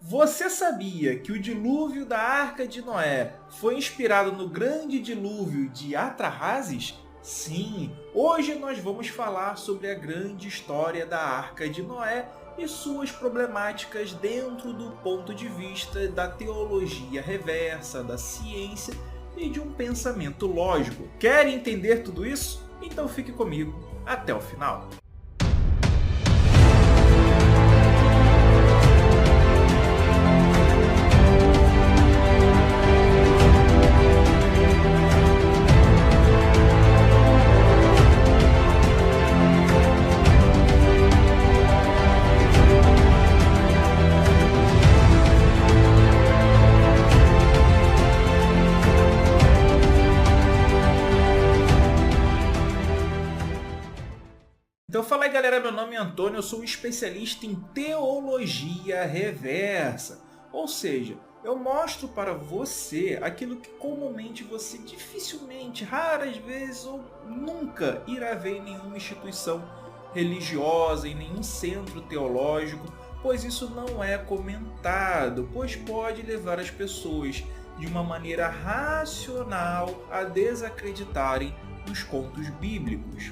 Você sabia que o dilúvio da Arca de Noé foi inspirado no grande dilúvio de Atrahasis? Sim, hoje nós vamos falar sobre a grande história da Arca de Noé e suas problemáticas dentro do ponto de vista da teologia reversa, da ciência e de um pensamento lógico. Quer entender tudo isso? Então fique comigo até o final. Então fala aí galera, meu nome é Antônio, eu sou um especialista em teologia reversa. Ou seja, eu mostro para você aquilo que comumente você dificilmente, raras vezes ou nunca irá ver em nenhuma instituição religiosa, em nenhum centro teológico, pois isso não é comentado, pois pode levar as pessoas de uma maneira racional a desacreditarem nos contos bíblicos.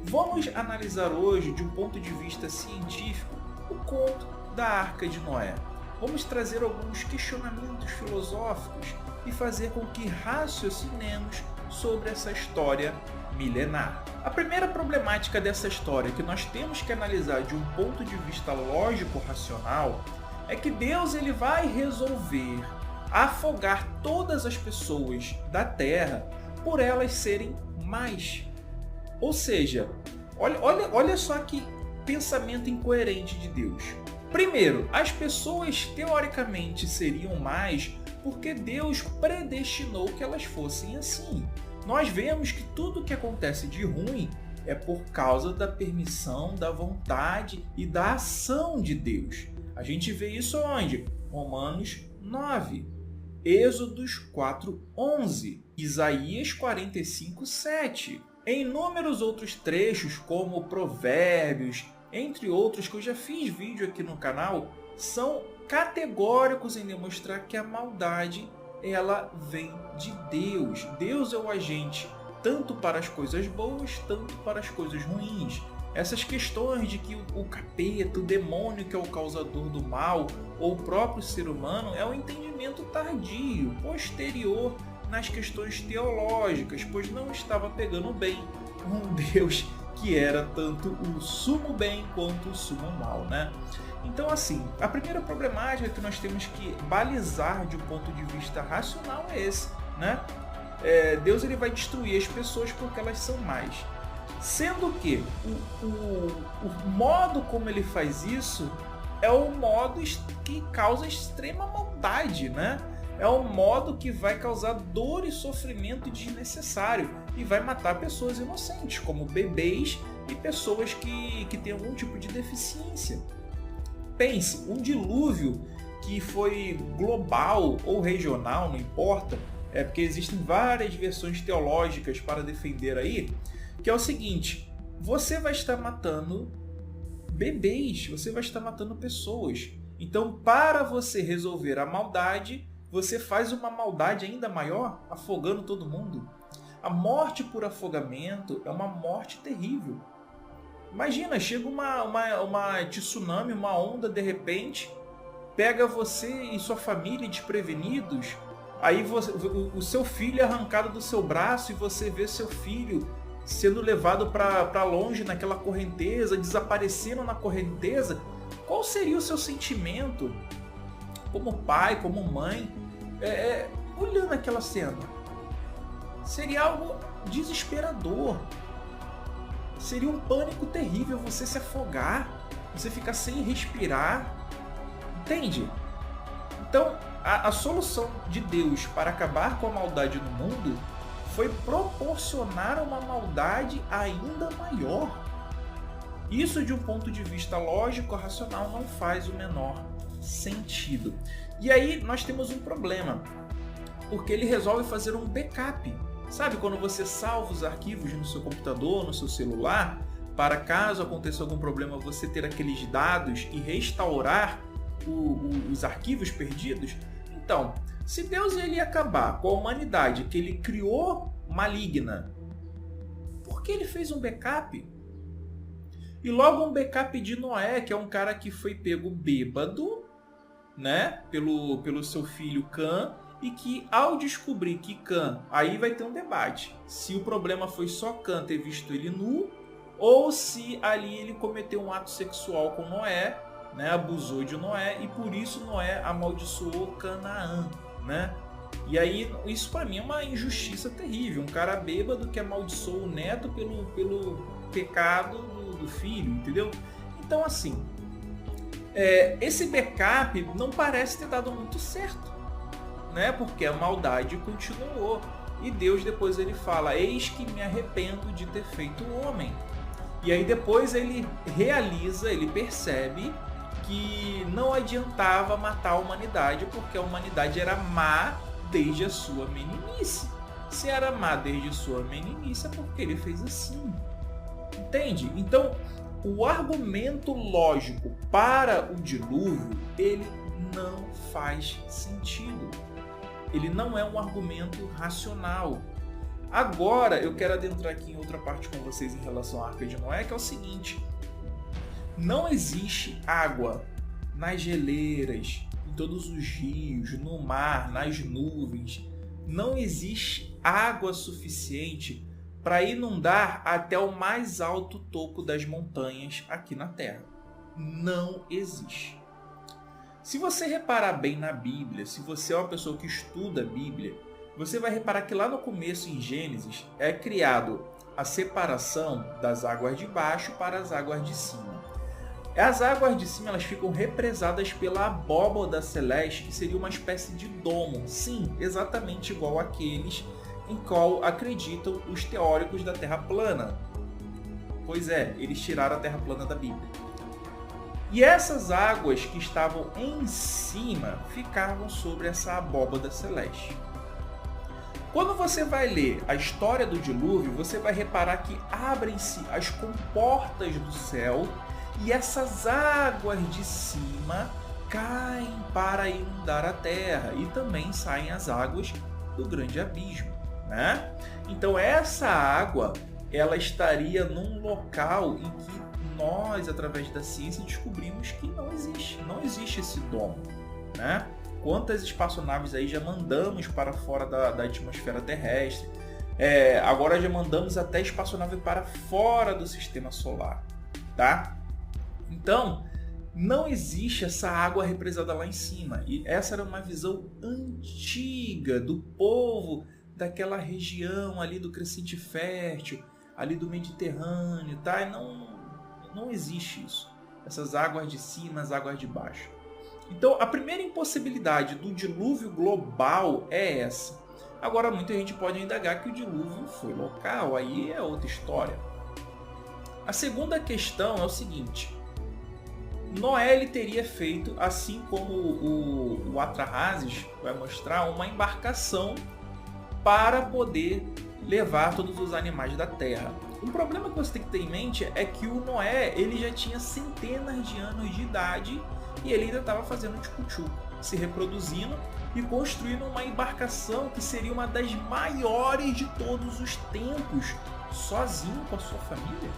Vamos analisar hoje, de um ponto de vista científico, o conto da Arca de Noé. Vamos trazer alguns questionamentos filosóficos e fazer com que raciocinemos sobre essa história milenar. A primeira problemática dessa história que nós temos que analisar de um ponto de vista lógico-racional é que Deus ele vai resolver afogar todas as pessoas da Terra por elas serem mais. Ou seja, olha só que pensamento incoerente de Deus. Primeiro, as pessoas teoricamente seriam mais porque Deus predestinou que elas fossem assim. Nós vemos que tudo que acontece de ruim é por causa da permissão, da vontade e da ação de Deus. A gente vê isso onde? Romanos 9, Êxodos 4:11, Isaías 45:7. Em inúmeros outros trechos, como Provérbios, entre outros que eu já fiz vídeo aqui no canal, são categóricos em demonstrar que a maldade ela vem de Deus. Deus é o agente tanto para as coisas boas, tanto para as coisas ruins. Essas questões de que o capeta, o demônio que é o causador do mal, ou o próprio ser humano, é um entendimento tardio, posterior nas questões teológicas, pois não estava pegando bem um Deus que era tanto o sumo bem quanto o sumo mal, né? Então assim, a primeira problemática que nós temos que balizar de um ponto de vista racional é esse, né? Deus ele vai destruir as pessoas porque elas são más. Sendo que o modo como ele faz isso é o modo que causa extrema maldade, né? É um modo que vai causar dor e sofrimento desnecessário e vai matar pessoas inocentes, como bebês e pessoas que têm algum tipo de deficiência. Pense, um dilúvio que foi global ou regional, não importa, porque existem várias versões teológicas para defender aí, que é o seguinte: você vai estar matando bebês, você vai estar matando pessoas. Então, para você resolver a maldade, você faz uma maldade ainda maior, afogando todo mundo. A morte por afogamento é uma morte terrível. Imagina, chega uma tsunami, uma onda de repente, pega você e sua família desprevenidos, aí o seu filho é arrancado do seu braço e você vê seu filho sendo levado para longe naquela correnteza, desaparecendo na correnteza. Qual seria o seu sentimento como pai, como mãe, olhando aquela cena? Seria algo desesperador. Seria um pânico terrível você se afogar, você ficar sem respirar. Entende? Então, a solução de Deus para acabar com a maldade no mundo foi proporcionar uma maldade ainda maior. Isso, de um ponto de vista lógico, racional, não faz o menor sentido. E aí nós temos um problema, porque ele resolve fazer um backup. Sabe quando você salva os arquivos no seu computador, no seu celular, para caso aconteça algum problema você ter aqueles dados e restaurar os arquivos perdidos? Então, se Deus ele ia acabar com a humanidade que ele criou maligna, por que ele fez um backup? E logo um backup de Noé, que é um cara que foi pego bêbado, né, pelo seu filho Cã, e que ao descobrir que Cã, aí vai ter um debate, se o problema foi só Cã ter visto ele nu, ou se ali ele cometeu um ato sexual com Noé, né, abusou de Noé, e por isso Noé amaldiçoou Canaã, né? E aí isso para mim é uma injustiça terrível, um cara bêbado que amaldiçoou o neto pelo pecado do filho, entendeu? Então assim, esse backup não parece ter dado muito certo, né? Porque a maldade continuou. E Deus depois ele fala, eis que me arrependo de ter feito o homem. E aí depois ele realiza, ele percebe que não adiantava matar a humanidade, porque a humanidade era má desde a sua meninice. Se era má desde a sua meninice, é porque ele fez assim. Entende? Então, o argumento lógico para o dilúvio, ele não faz sentido. Ele não é um argumento racional. Agora, eu quero adentrar aqui em outra parte com vocês em relação à Arca de Noé, que é o seguinte. Não existe água nas geleiras, em todos os rios, no mar, nas nuvens. Não existe água suficiente para inundar até o mais alto topo das montanhas aqui na Terra. Não existe. Se você reparar bem na Bíblia, se você é uma pessoa que estuda a Bíblia, você vai reparar que lá no começo, em Gênesis, é criado a separação das águas de baixo para as águas de cima. As águas de cima elas ficam represadas pela abóbada celeste, que seria uma espécie de domo. Sim, exatamente igual àqueles em qual acreditam os teóricos da Terra plana. Pois é, eles tiraram a Terra plana da Bíblia. E essas águas que estavam em cima ficavam sobre essa abóbada celeste. Quando você vai ler a história do dilúvio, você vai reparar que abrem-se as comportas do céu e essas águas de cima caem para inundar a terra e também saem as águas do grande abismo, né? Então essa água ela estaria num local em que nós, através da ciência, descobrimos que não existe esse domo, né? Quantas espaçonaves aí já mandamos para fora da atmosfera terrestre, agora já mandamos até espaçonave para fora do sistema solar, tá? Então, não existe essa água represada lá em cima. E essa era uma visão antiga do povo daquela região ali do Crescente Fértil, ali do Mediterrâneo, tá? E não existe isso. Essas águas de cima, as águas de baixo. Então, a primeira impossibilidade do dilúvio global é essa. Agora, muita gente pode indagar que o dilúvio foi local, aí é outra história. A segunda questão é o seguinte. Noé ele teria feito, assim como o Atrahasis vai mostrar, uma embarcação para poder levar todos os animais da terra. Um problema que você tem que ter em mente é que o Noé ele já tinha centenas de anos de idade e ele ainda estava fazendo tchucu-tchucu, se reproduzindo e construindo uma embarcação que seria uma das maiores de todos os tempos, sozinho com a sua família.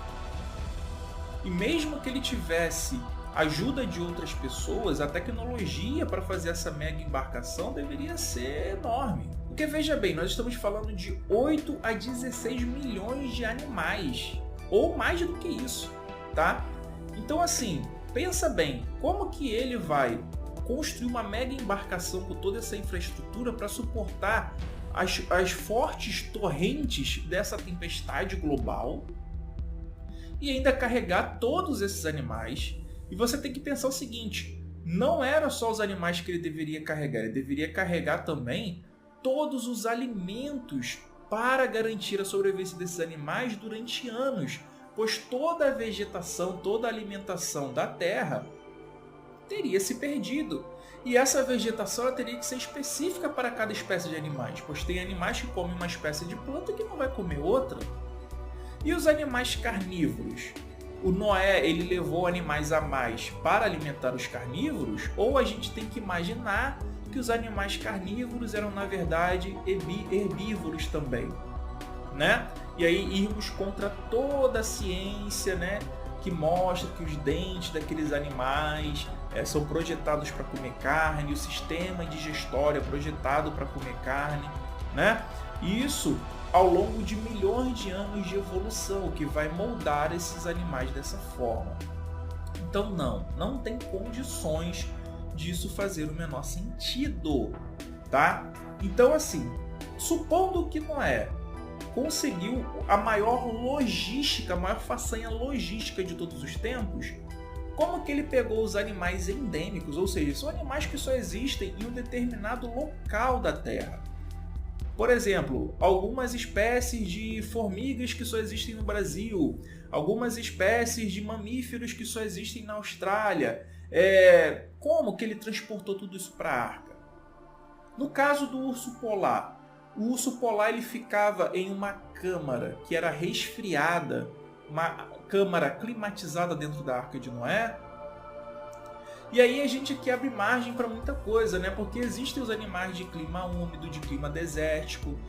E mesmo que ele tivesse ajuda de outras pessoas, a tecnologia para fazer essa mega embarcação deveria ser enorme. Porque veja bem, nós estamos falando de 8 a 16 milhões de animais, ou mais do que isso, tá? Então assim, pensa bem, como que ele vai construir uma mega embarcação com toda essa infraestrutura para suportar as fortes torrentes dessa tempestade global e ainda carregar todos esses animais? E você tem que pensar o seguinte, não era só os animais que ele deveria carregar, ele deveria carregar também todos os alimentos para garantir a sobrevivência desses animais durante anos, pois toda a vegetação, toda a alimentação da Terra teria se perdido. E essa vegetação ela teria que ser específica para cada espécie de animais, pois tem animais que comem uma espécie de planta que não vai comer outra. E os animais carnívoros? o Noé ele levou animais a mais para alimentar os carnívoros, ou a gente tem que imaginar que os animais carnívoros eram na verdade herbívoros também, né? E aí irmos contra toda a ciência, né, que mostra que os dentes daqueles animais são projetados para comer carne, o sistema digestório é projetado para comer carne, né? E isso ao longo de milhões de anos de evolução que vai moldar esses animais dessa forma. Então não tem condições disso fazer o menor sentido, tá? Então assim, supondo que Noé conseguiu a maior logística, a maior façanha logística de todos os tempos, como que ele pegou os animais endêmicos, ou seja, são animais que só existem em um determinado local da Terra. Por exemplo, algumas espécies de formigas que só existem no Brasil, algumas espécies de mamíferos que só existem na Austrália. Como que ele transportou tudo isso para a arca? No caso do urso polar, o urso polar ele ficava em uma câmara que era resfriada, uma câmara climatizada dentro da Arca de Noé. E aí a gente aqui abre margem para muita coisa, né? Porque existem os animais de clima úmido, de clima desértico,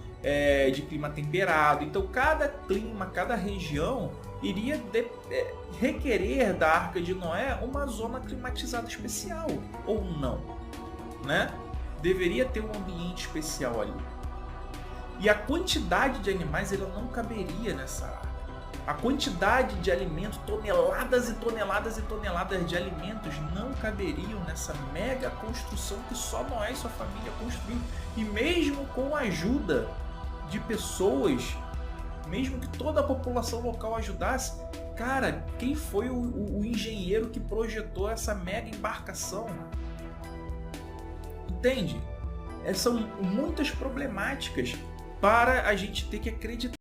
de clima temperado. Então cada clima, cada região iria requerer da Arca de Noé uma zona climatizada especial, ou não, né? Deveria ter um ambiente especial ali. E a quantidade de animais ela não caberia nessa arca. A quantidade de alimentos, toneladas e toneladas e toneladas de alimentos não caberiam nessa mega construção que só Noé e sua família construiu. E mesmo com a ajuda de pessoas, mesmo que toda a população local ajudasse, cara, quem foi o engenheiro que projetou essa mega embarcação? Entende? São muitas problemáticas para a gente ter que acreditar